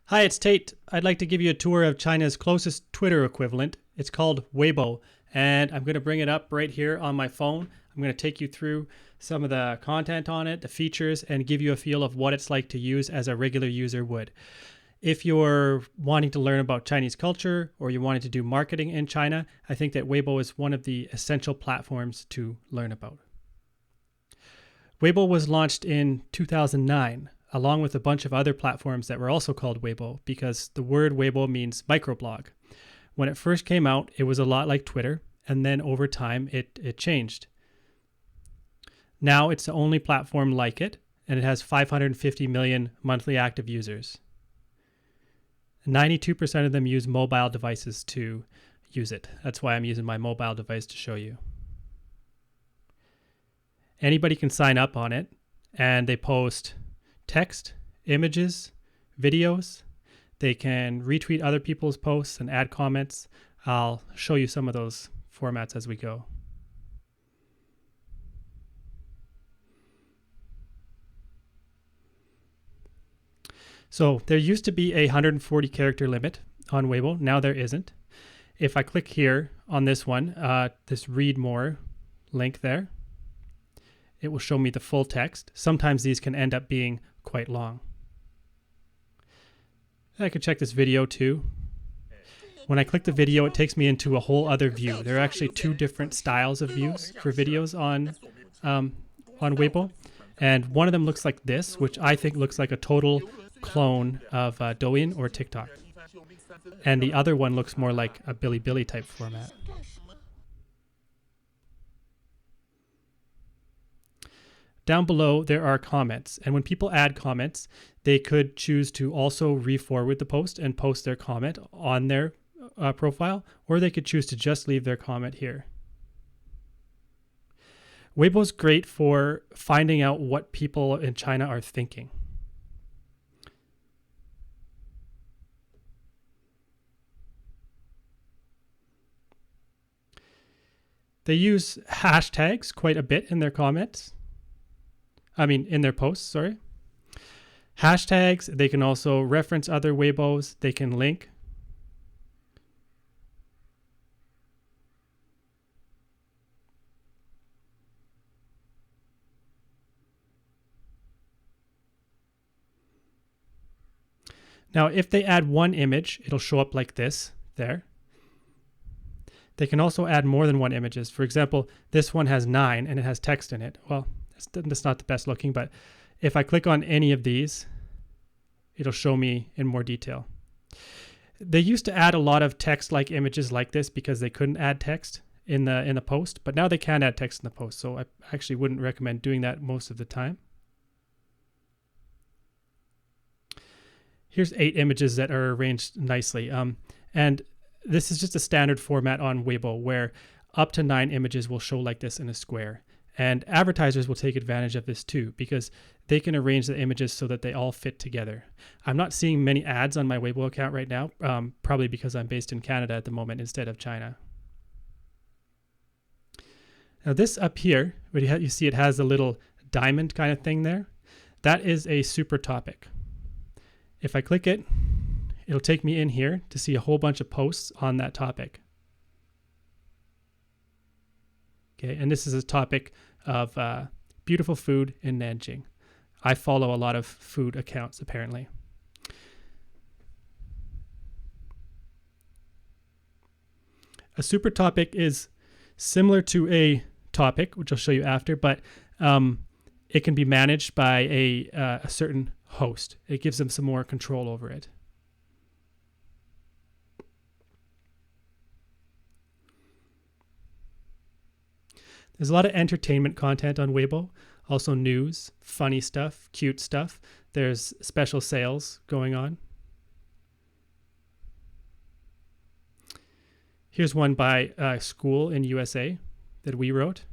Hi, it's Tate. I'd like to give you a tour of China's closest Twitter equivalent. It's called Weibo, and I'm going to bring it up right here on my phone. I'm going to take you through some of the content on it, the features, and give you a feel of what it's like to use as a regular user would. If you're wanting to learn about Chinese culture or you're wanting to do marketing in China, I think that Weibo is one of the essential platforms to learn about. Weibo was launched in 2009, along with a bunch of other platforms that were also called Weibo, because the word Weibo means microblog. When it first came out, it was a lot like Twitter, and then over time it changed. Now it's the only platform like it, and it has 550 million monthly active users. 92% of them use mobile devices to use it. That's why I'm using my mobile device to show you. Anybody can sign up on it, and they post text, images, videos. They can retweet other people's posts and add comments. I'll show you some of those formats as we go. So there used to be a 140 character limit on Weibo. Now there isn't. If I click here on this one, this read more link there, it will show me the full text. Sometimes these can end up being quite long. I could check this video too. When I click the video, it takes me into a whole other view. There are actually two different styles of views for videos on Weibo. And one of them looks like this, which I think looks like a total clone of Douyin or TikTok. And the other one looks more like a Bilibili type format. Down below, there are comments. And when people add comments, they could choose to also re-forward the post and post their comment on their profile, or they could choose to just leave their comment here. Weibo's great for finding out what people in China are thinking. They use hashtags quite a bit in their comments. In their posts, sorry. Hashtags, they can also reference other Weibos, they can link. Now, if they add one image, it'll show up like this there. They can also add more than one images. For example, this one has 9 and it has text in it. Well, that's not the best looking, but if I click on any of these, it'll show me in more detail. They used to add a lot of text-like images like this because they couldn't add text in the post, but now they can add text in the post, so I actually wouldn't recommend doing that most of the time. Here's 8 images that are arranged nicely, and this is just a standard format on Weibo where up to 9 images will show like this in a square. And advertisers will take advantage of this too because they can arrange the images so that they all fit together. I'm not seeing many ads on my Weibo account right now, probably because I'm based in Canada at the moment instead of China. Now this up here, you see it has a little diamond kind of thing there. That is a super topic. If I click it, it'll take me in here to see a whole bunch of posts on that topic. Okay, and this is a topic of beautiful food in Nanjing. I follow a lot of food accounts, apparently. A super topic is similar to a topic, which I'll show you after, but it can be managed by a certain host. It gives them some more control over it. There's a lot of entertainment content on Weibo, also news, funny stuff, cute stuff. There's special sales going on. Here's one by a school in USA that we wrote.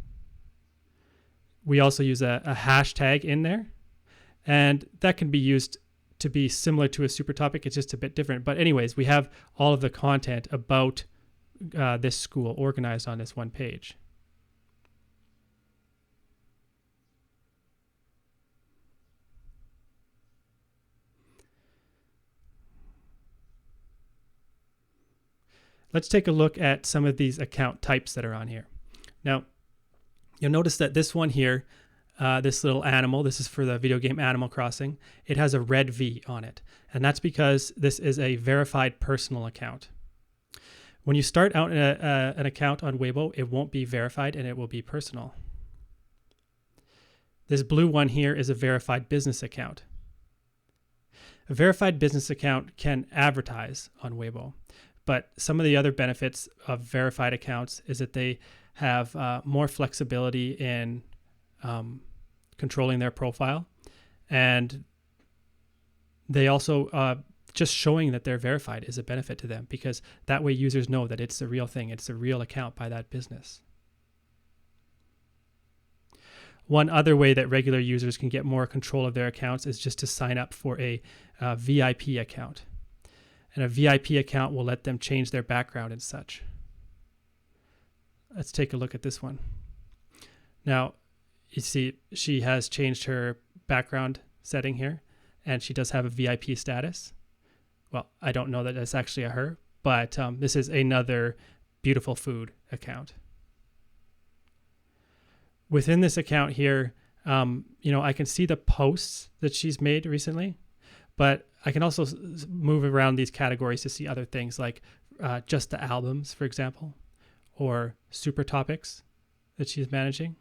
We also use a hashtag in there, and that can be used to be similar to a super topic. It's just a bit different. But anyways, we have all of the content about this school organized on this one page. Let's take a look at some of these account types that are on here. Now, you'll notice that this one here, this little animal, this is for the video game Animal Crossing, it has a red V on it. And that's because this is a verified personal account. When you start out an account on Weibo, it won't be verified and it will be personal. This blue one here is a verified business account. A verified business account can advertise on Weibo, but some of the other benefits of verified accounts is that they have more flexibility in controlling their profile, and they also just showing that they're verified is a benefit to them, because that way users know that it's the real thing, it's a real account by that business. One other way that regular users can get more control of their accounts is just to sign up for a VIP account. And a VIP account will let them change their background and such. Let's take a look at this one. Now, you see she has changed her background setting here, and she does have a VIP status. Well, I don't know that that's actually a her, but this is another beautiful food account. Within this account here, I can see the posts that she's made recently, but I can also move around these categories to see other things like just the albums, for example, or super topics that she's managing.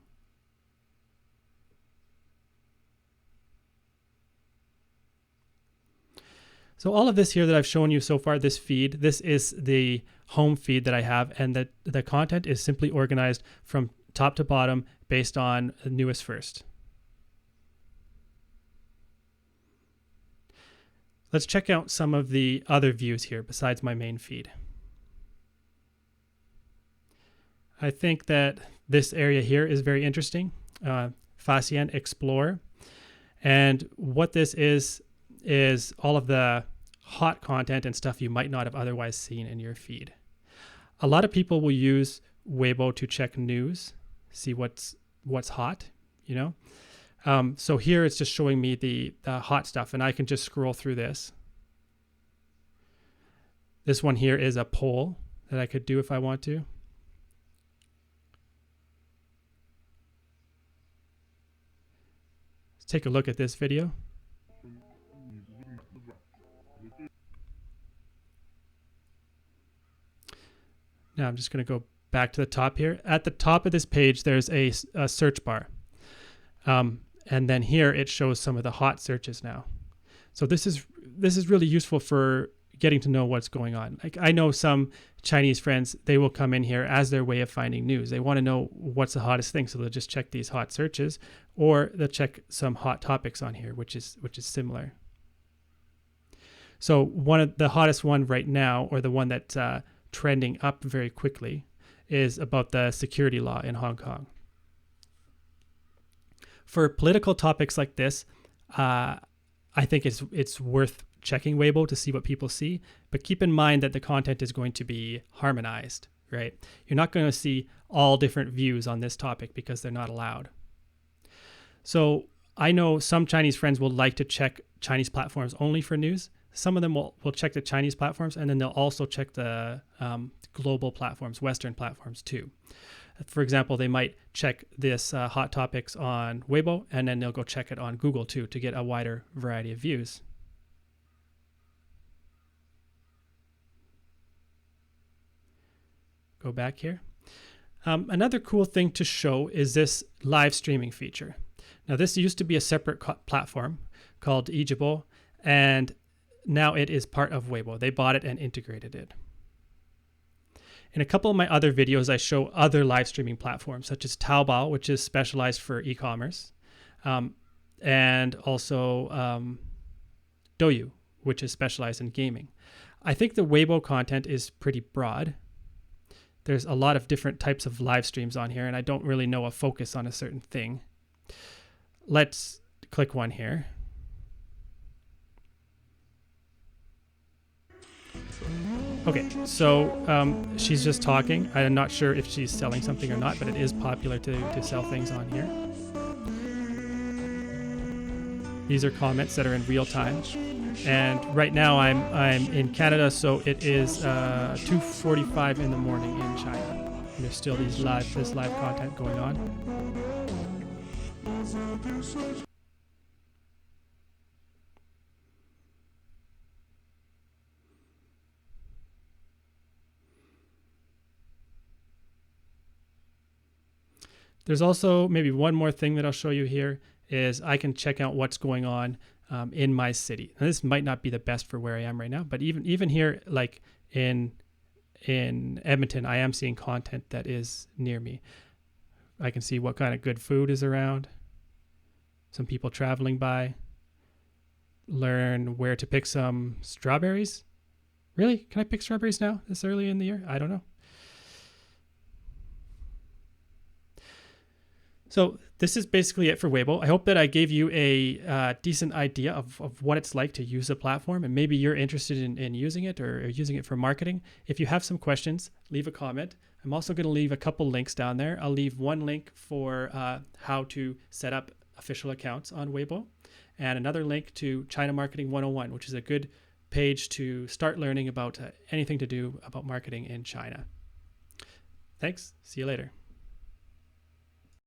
So all of this here that I've shown you so far, this feed, this is the home feed that I have, and the content is simply organized from top to bottom based on the newest first. Let's check out some of the other views here besides my main feed. I think that this area here is very interesting, Fascien Explore. And what this is all of the hot content and stuff you might not have otherwise seen in your feed. A lot of people will use Weibo to check news, see what's hot, so here it's just showing me the hot stuff, and I can just scroll through this. This one here is a poll that I could do if I want to. Let's take a look at this video. Now I'm just going to go back to the top here. At the top of this page, there's a search bar. And then here it shows some of the hot searches now. So this is really useful for getting to know what's going on. Like, I know some Chinese friends, they will come in here as their way of finding news. They want to know what's the hottest thing, so they'll just check these hot searches, or they'll check some hot topics on here, which is similar. So one of the hottest one right now, or the one that's trending up very quickly, is about the security law in Hong Kong. For political topics like this, I think it's worth checking Weibo to see what people see, but keep in mind that the content is going to be harmonized, right? You're not going to see all different views on this topic because they're not allowed. So I know some Chinese friends will like to check Chinese platforms only for news. Some of them will check the Chinese platforms, and then they'll also check the global platforms, Western platforms too. For example, they might check this hot topics on Weibo, and then they'll go check it on Google too to get a wider variety of views. Go back here. Another cool thing to show is this live streaming feature. Now, this used to be a separate platform called Weibo, and now it is part of Weibo. They bought it and integrated it. In a couple of my other videos, I show other live streaming platforms, such as Taobao, which is specialized for e-commerce, and also Douyu, which is specialized in gaming. I think the Weibo content is pretty broad. There's a lot of different types of live streams on here, and I don't really know a focus on a certain thing. Let's click one here. Okay, so she's just talking. I'm not sure if she's selling something or not, but it is popular to sell things on here. These are comments that are in real time. And right now I'm in Canada, so it is 2:45 in the morning in China. And there's still this live content going on. There's also maybe one more thing that I'll show you here is I can check out what's going on in my city. Now, this might not be the best for where I am right now, but even here, like in Edmonton, I am seeing content that is near me. I can see what kind of good food is around, some people traveling by, learn where to pick some strawberries. Really? Can I pick strawberries now this early in the year? I don't know. So this is basically it for Weibo. I hope that I gave you a decent idea of what it's like to use a platform, and maybe you're interested in using it or using it for marketing. If you have some questions, leave a comment. I'm also going to leave a couple links down there. I'll leave one link for how to set up official accounts on Weibo, and another link to China Marketing 101, which is a good page to start learning about anything to do about marketing in China. Thanks. See you later.